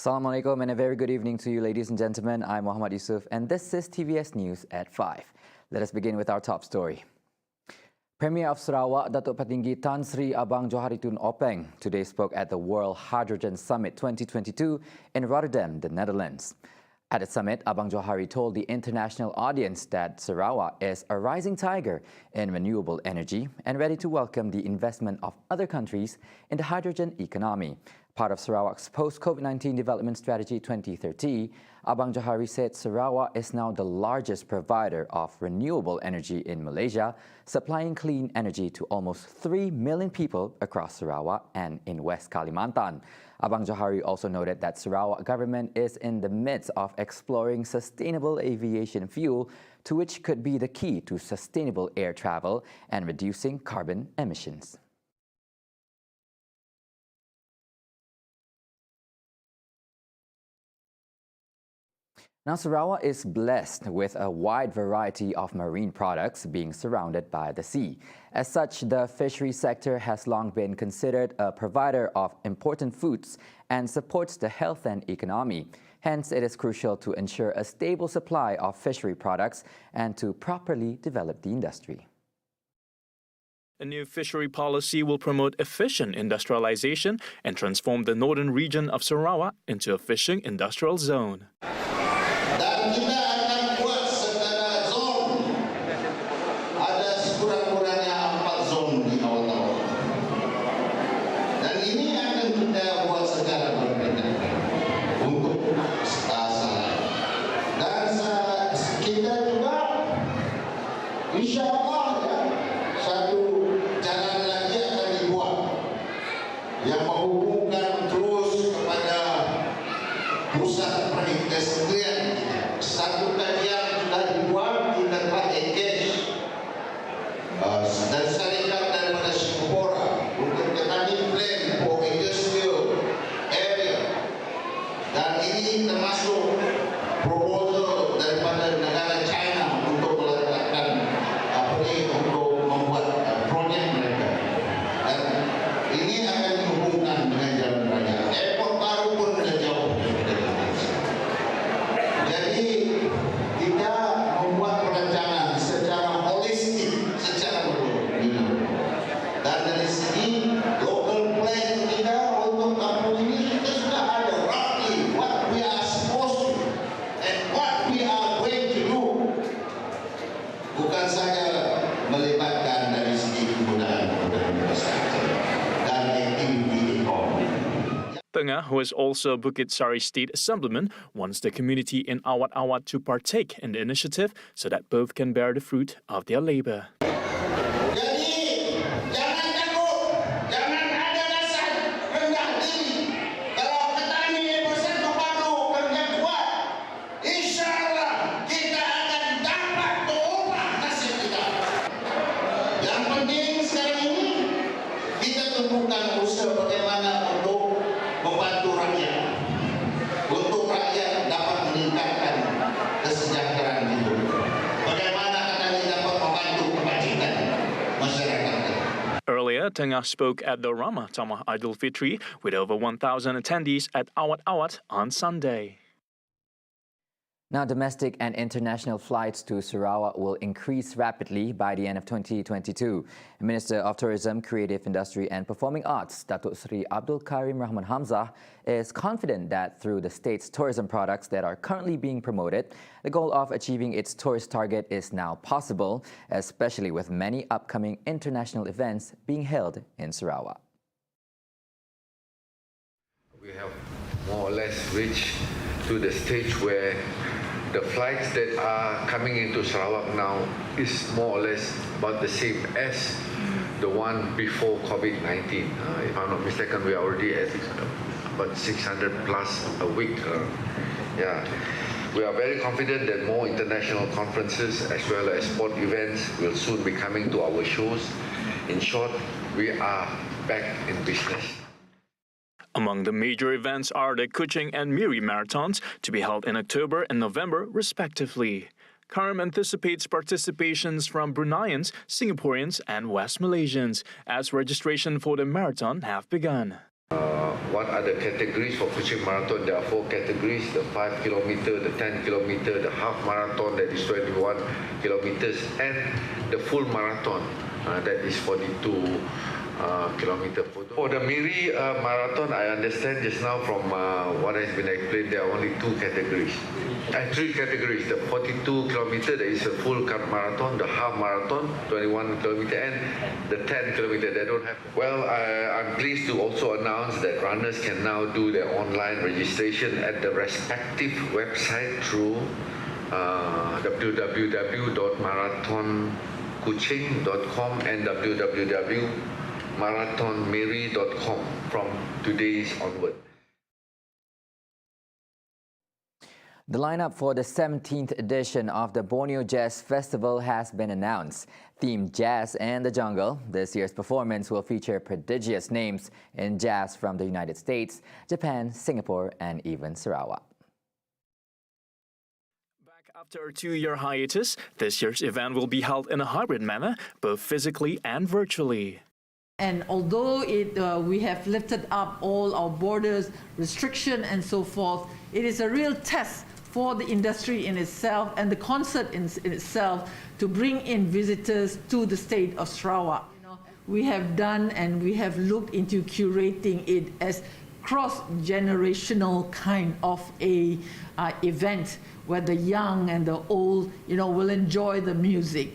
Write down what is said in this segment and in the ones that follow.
Assalamualaikum and a very good evening to you, ladies and gentlemen. I'm Muhammad Yusuf and this is TVS News at 5. Let us begin with our top story. Premier of Sarawak, Datuk Petinggi Tan Sri Abang Johari Tun Openg, today spoke at the World Hydrogen Summit 2022 in Rotterdam, the Netherlands. At the summit, Abang Johari told the international audience that Sarawak is a rising tiger in renewable energy and ready to welcome the investment of other countries in the hydrogen economy. Part of Sarawak's post-COVID-19 development strategy 2030, Abang Johari said Sarawak is now the largest provider of renewable energy in Malaysia, supplying clean energy to almost 3 million people across Sarawak and in West Kalimantan. Abang Johari also noted that Sarawak government is in the midst of exploring sustainable aviation fuel, to which could be the key to sustainable air travel and reducing carbon emissions. Now, Sarawak is blessed with a wide variety of marine products being surrounded by the sea. As such, the fishery sector has long been considered a provider of important foods and supports the health and economy. Hence, it is crucial to ensure a stable supply of fishery products and to properly develop the industry. A new fishery policy will promote efficient industrialization and transform the northern region of Sarawak into a fishing industrial zone. Dan kita akan buat secara zon. Ada sekurang-kurangnya 4 zon di awal-awal. Dan ini akan kita buat secara berbeda untuk sasaran. Dan kita juga insya-Allah ya, satu jalan lagi akan dibuat yang menghubungkan terus kepada pusat perindustrian. Satu kajian sudah dibuat, kita telah engage dan syarikat daripada Singapura untuk designing plan for industrial area. Dan ini termasuk proposal daripada negara China untuk meletakkan untuk membuat projek mereka. Dan ini akan dihubungkan dengan jalan raya. Airport baru pun sudah jauh. Jadi kita membuat perencanaan secara holistik, secara menyeluruh. Dan dari segi local plan kita untuk kampung ini, kita sudah ada roughly what we are supposed to and what we are going to do. Bukan saja melibatkan dari segi kemudahan infrastruktur dan aktiviti ekonomi. Tengah, who is also Bukit Sari State Assemblyman, wants the community in Awat-Awat to partake in the initiative so that both can bear the fruit of their labor. Jadi, jangan takut, jangan ada rasa rendah diri. Kalau petani bersatu padu kerja kuat, insya-Allah kita akan dapat mengubah nasib kita. Yang penting sekarang ini kita tumpukan usaha bagaimana untuk membantu rakyat, untuk rakyat dapat meningkatkan kesejahteraan hidup. Bagaimana kami dapat membantu kebajikan masyarakat. Earlier, Tengah spoke at the Ramah Tamah Idul Fitri with over 1,000 attendees at Awat-Awat on Sunday. Now, domestic and international flights to Sarawak will increase rapidly by the end of 2022. Minister of Tourism, Creative Industry and Performing Arts, Datuk Sri Abdul Karim Rahman Hamzah, is confident that through the state's tourism products that are currently being promoted, the goal of achieving its tourist target is now possible, especially with many upcoming international events being held in Sarawak. We have more or less reached to the stage where the flights that are coming into Sarawak now is more or less about the same as the one before COVID-19. If I'm not mistaken, we are already at about 600 plus a week. We are very confident that more international conferences as well as sport events will soon be coming to our shows. In short, we are back in business. Among the major events are the Kuching and Miri marathons to be held in October and November, respectively. Karim anticipates participations from Bruneians, Singaporeans and West Malaysians as registration for the marathon have begun. What are the categories for Kuching Marathon? There are 4 categories: the 5 kilometer, the 10 kilometer, the half marathon that is 21 kilometers, and the full marathon that is 42 kilometer. For the Miri marathon, I understand just now from what has been explained, there are only 2 categories. 3 categories: the 42 kilometer, that is a full marathon; the half marathon, 21 kilometer, and the 10 kilometer. They don't have. Well, I'm pleased to also announce that runners can now do their online registration at the respective website through www.marathonkuching.com and www.marathonmiri.com from today's onward. The lineup for the 17th edition of the Borneo Jazz Festival has been announced. Themed Jazz and the Jungle, this year's performance will feature prodigious names in jazz from the United States, Japan, Singapore, and even Sarawak. Back after a 2-year hiatus, this year's event will be held in a hybrid manner, both physically and virtually. And although we have lifted up all our borders, restriction and so forth, it is a real test for the industry in itself and the concert in itself to bring in visitors to the state of Sarawak. We have done and we have looked into curating it as cross-generational kind of a event where the young and the old, will enjoy the music.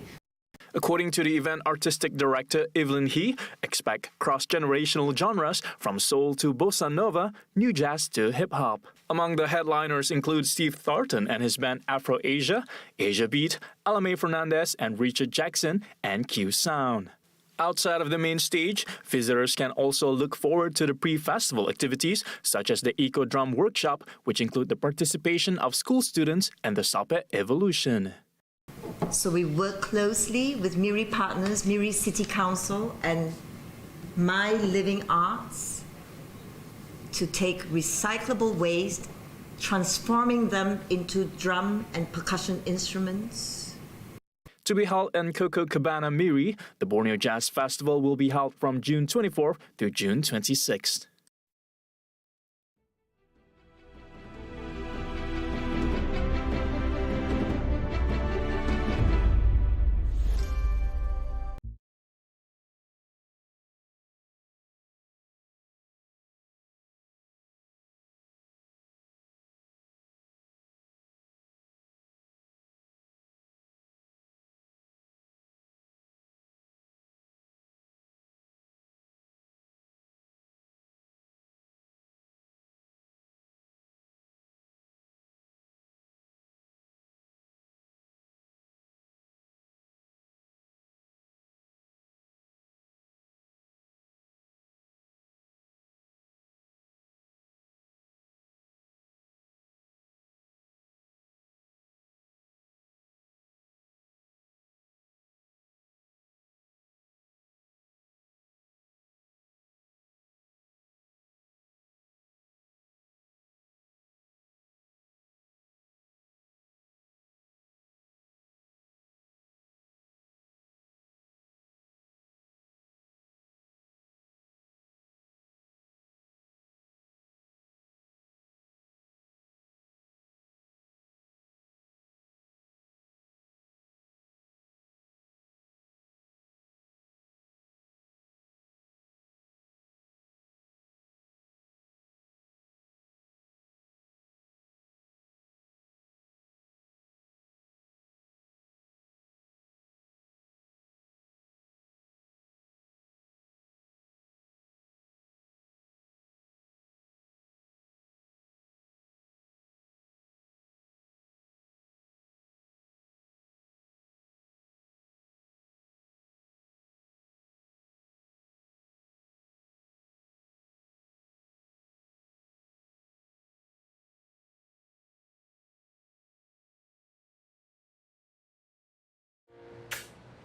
According to the event artistic director Evelyn He, expect cross-generational genres from soul to bossa nova, new jazz to hip-hop. Among the headliners include Steve Thornton and his band Afro Asia, Asia Beat, Alame Fernandez and Richard Jackson, and Q Sound. Outside of the main stage, visitors can also look forward to the pre-festival activities such as the Eco Drum Workshop, which include the participation of school students and the Sapet Evolution. So we work closely with Miri partners, Miri City Council and My Living Arts to take recyclable waste, transforming them into drum and percussion instruments. To be held in Coco Cabana, Miri, the Borneo Jazz Festival will be held from June 24th to June 26th.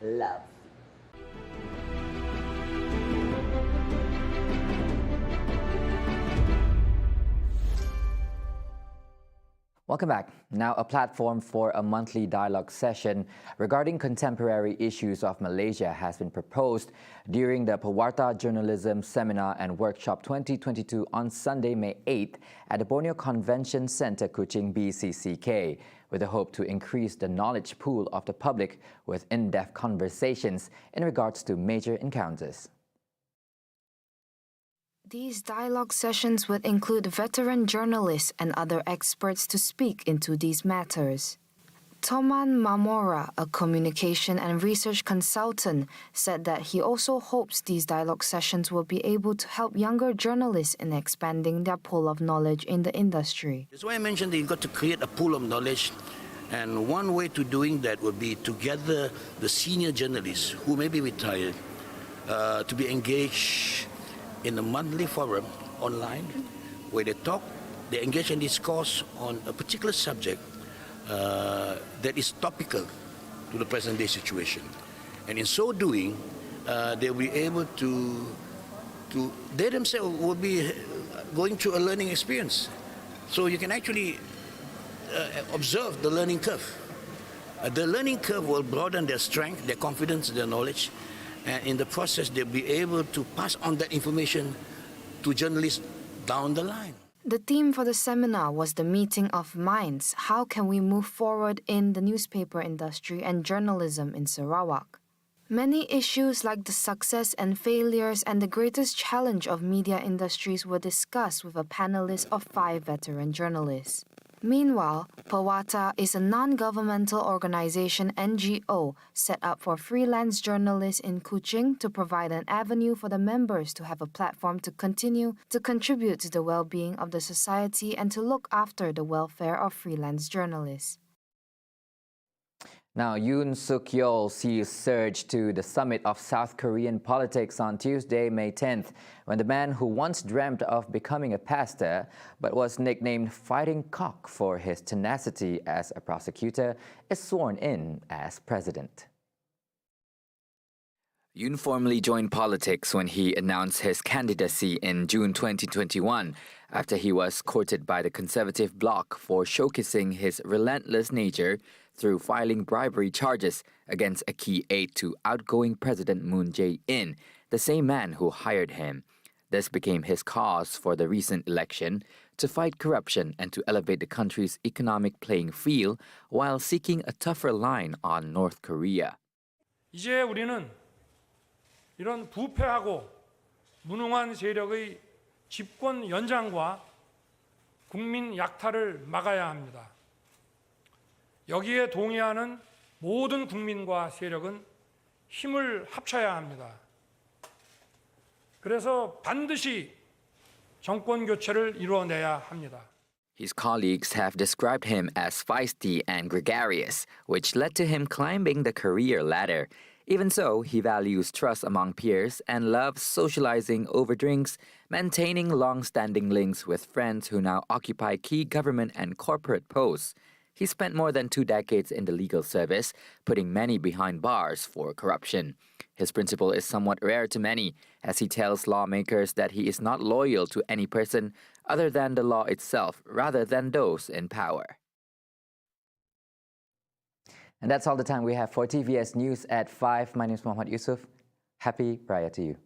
Love. Welcome back. Now, a platform for a monthly dialogue session regarding contemporary issues of Malaysia has been proposed during the Pewarta Journalism Seminar and Workshop 2022 on Sunday, May 8th at the Borneo Convention Centre, Kuching, BCCK, with the hope to increase the knowledge pool of the public with in-depth conversations in regards to major encounters. These dialogue sessions would include veteran journalists and other experts to speak into these matters. Toman Mamora, a communication and research consultant, said that he also hopes these dialogue sessions will be able to help younger journalists in expanding their pool of knowledge in the industry. That's why I mentioned that you've got to create a pool of knowledge, and one way to doing that would be to gather the senior journalists who may be retired to be engaged in a monthly forum online where they talk, they engage in discourse on a particular subject that is topical to the present day situation. And in so doing, they'll be able to they themselves will be going through a learning experience. So you can actually observe the learning curve. The learning curve will broaden their strength, their confidence, their knowledge, and in the process they'll be able to pass on that information to journalists down the line. The theme for the seminar was the meeting of minds. How can we move forward in the newspaper industry and journalism in Sarawak? Many issues like the success and failures and the greatest challenge of media industries were discussed with a panelist of 5 veteran journalists. Meanwhile, Pewarta is a non-governmental organization NGO set up for freelance journalists in Kuching to provide an avenue for the members to have a platform to continue to contribute to the well-being of the society and to look after the welfare of freelance journalists. Now, Yoon Suk-yeol sees surge to the summit of South Korean politics on Tuesday, May 10th, when the man who once dreamt of becoming a pastor but was nicknamed Fighting Cock for his tenacity as a prosecutor is sworn in as president. Yoon formally joined politics when he announced his candidacy in June 2021 after he was courted by the conservative bloc for showcasing his relentless nature through filing bribery charges against a key aide to outgoing President Moon Jae-in, the same man who hired him. This became his cause for the recent election to fight corruption and to elevate the country's economic playing field while seeking a tougher line on North Korea. 이제 우리는 이런 부패하고 무능한 세력의 집권 연장과 국민 약탈을 막아야 합니다. 여기에 동의하는 모든 국민과 세력은 힘을 합쳐야 합니다. 그래서 반드시 정권 교체를 이루어내야 합니다. His colleagues have described him as feisty and gregarious, which led to him climbing the career ladder. Even so, he values trust among peers and loves socializing over drinks, maintaining long-standing links with friends who now occupy key government and corporate posts. He spent more than 2 decades in the legal service, putting many behind bars for corruption. His principle is somewhat rare to many, as he tells lawmakers that he is not loyal to any person other than the law itself, rather than those in power. And that's all the time we have for TVS News at 5. My name is Muhammad Yusuf. Happy Raya to you.